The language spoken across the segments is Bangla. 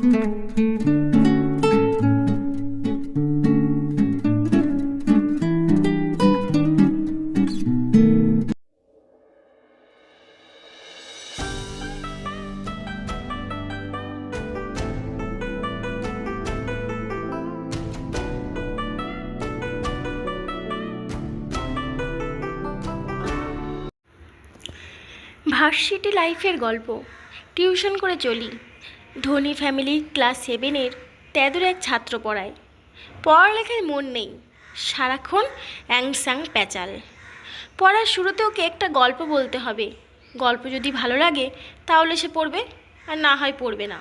ভার্সিটি লাইফের গল্প। টিউশন করে চলি। ধনী ফ্যামিলি, ক্লাস 7-এর তেদুর এক ছাত্র পড়ায়। পড়ালেখায় মন নেই, সারাক্ষণ অ্যাংস্যাং প্যাচাল। পড়ার শুরুতে ওকে একটা গল্প বলতে হবে। গল্প যদি ভালো লাগে তাহলে সে পড়বে, আর না হয় পড়বে না।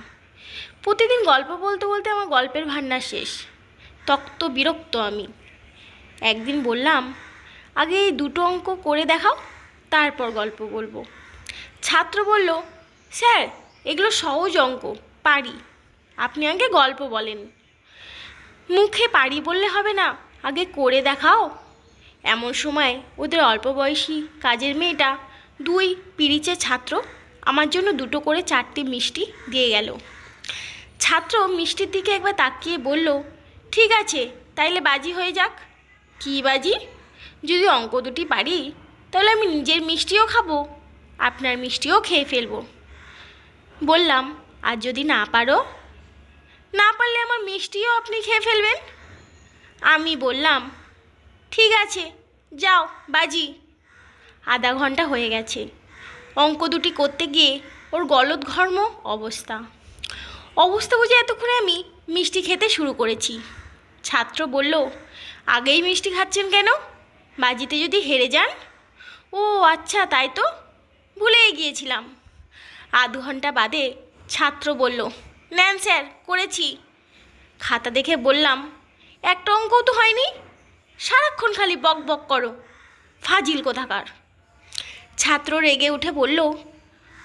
প্রতিদিন গল্প বলতে বলতে আমার গল্পের ভান্ডার শেষ। তক্ত বিরক্ত আমি। একদিন বললাম, আগে এই 2টো অঙ্ক করে দেখাও, তারপর গল্প বলবো। ছাত্র বলল, স্যার এগুলো সহজ অঙ্ক, পারি, আপনি আগে গল্প বলেন। মুখে পারি বললে হবে না, আগে করে দেখাও। এমন সময় ওদের অল্প বয়সী কাজের মেয়েটা, 2 পিরিচের ছাত্র, আমার জন্য 2টো করে 4টে মিষ্টি দিয়ে গেল। ছাত্র মিষ্টির দিকে একবার তাকিয়ে বলল, ঠিক আছে তাইলে বাজি হয়ে যাক। কী বাজি? যদি অঙ্ক 2টি পারি তাহলে আমি নিজের মিষ্টিও খাবো, আপনার মিষ্টিও খেয়ে ফেলবো। বললাম, আর যদি না পারো? না পারলে আমার মিষ্টিও আপনি খেয়ে ফেলবেন। আমি বললাম, ঠিক আছে যাও বাজি। আধা ঘন্টা হয়ে গেছে। অঙ্ক 2টি করতে গিয়ে ওর গলদঘর্ম অবস্থা বুঝে এতক্ষণে আমি মিষ্টি খেতে শুরু করেছি। ছাত্র বলল, আগেই মিষ্টি খাচ্ছেন কেন? বাজিতে যদি হেরে যান? ও আচ্ছা, তাই তো, ভুলেই গিয়েছিলাম। আধ ঘন্টা বাদে ছাত্র বলল, নেন স্যার, করেছি। খাতা দেখে বললাম, একটা অঙ্কও তো হয়নি, সারাক্ষণ খালি বক বক করো, ফাজিল কোথাকার। ছাত্র রেগে উঠে বলল,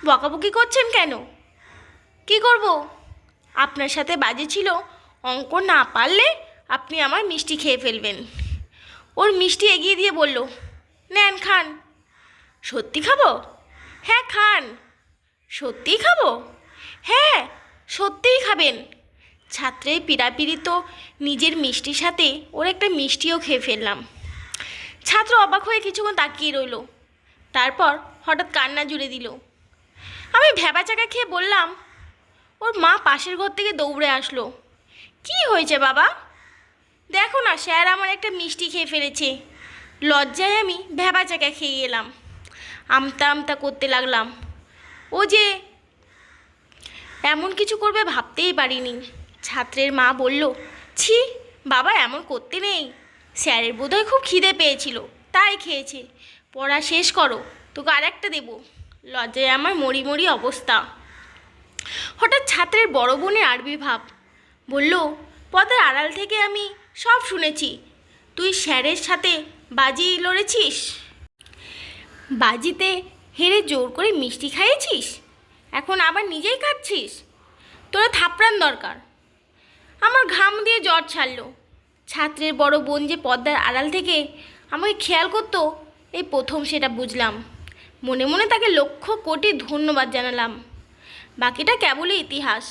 বকাবকি করছেন কেন? কি করব? আপনার সাথে বাজে ছিল, অঙ্ক না পারলে আপনি আমার মিষ্টি খেয়ে ফেলবেন। ওর মিষ্টি এগিয়ে দিয়ে বলল, নেন খান। সত্যি খাবো? হ্যাঁ খান। সত্যিই খাবো? হ্যাঁ সত্যিই খাবেন। ছাত্রের পিড়াপিড়ি তো নিজের মিষ্টির সাথে ওর একটা মিষ্টিও খেয়ে ফেললাম। ছাত্র অবাক হয়ে কিছুক্ষণ তাকিয়ে রইল, তারপর হঠাৎ কান্না জুড়ে দিল। আমি ভ্যাবাচাকা খেয়ে বললাম, ওর মা পাশের ঘর থেকে দৌড়ে আসলো। কি হয়েছে বাবা? দেখো না স্যার আমার একটা মিষ্টি খেয়ে ফেলেছে। লজ্জায় আমি ভ্যাবাচাকা খেয়ে এলাম। আমতা আমতা করতে লাগলাম। ও যে এমন কিছু করবে ভাবতেই পারিনি। ছাত্রের মা বলল, ছি বাবা, এমন করতে নেই, স্যারের বোধহয় খুব খিদে পেয়েছিল তাই খেয়েছে। পড়া শেষ করো, তোকে আরেকটা দেবো। লজ্জায় আমার মরি মরি অবস্থা। হঠাৎ ছাত্রের বড় বোনের আবির্ভাব। বলল, পর্দার আড়াল থেকে আমি সব শুনেছি, তুই স্যারের সাথে বাজি লড়েছিস, বাজিতে হেরে জোর করে মিষ্টি খাইয়েছিস, এখন আবার নিজেই খাচ্ছিস। তোরা থাপড়ান দরকার। আমার ঘাম দিয়ে জ্বর ছাড়ল। ছাত্রের বড় বোন যে পর্দার আড়াল থেকে আমাকে খেয়াল করতো, এই প্রথম সেটা বুঝলাম। মনে মনে তাকে লক্ষ কোটি ধন্যবাদ জানালাম। বাকিটা কেবলই ইতিহাস।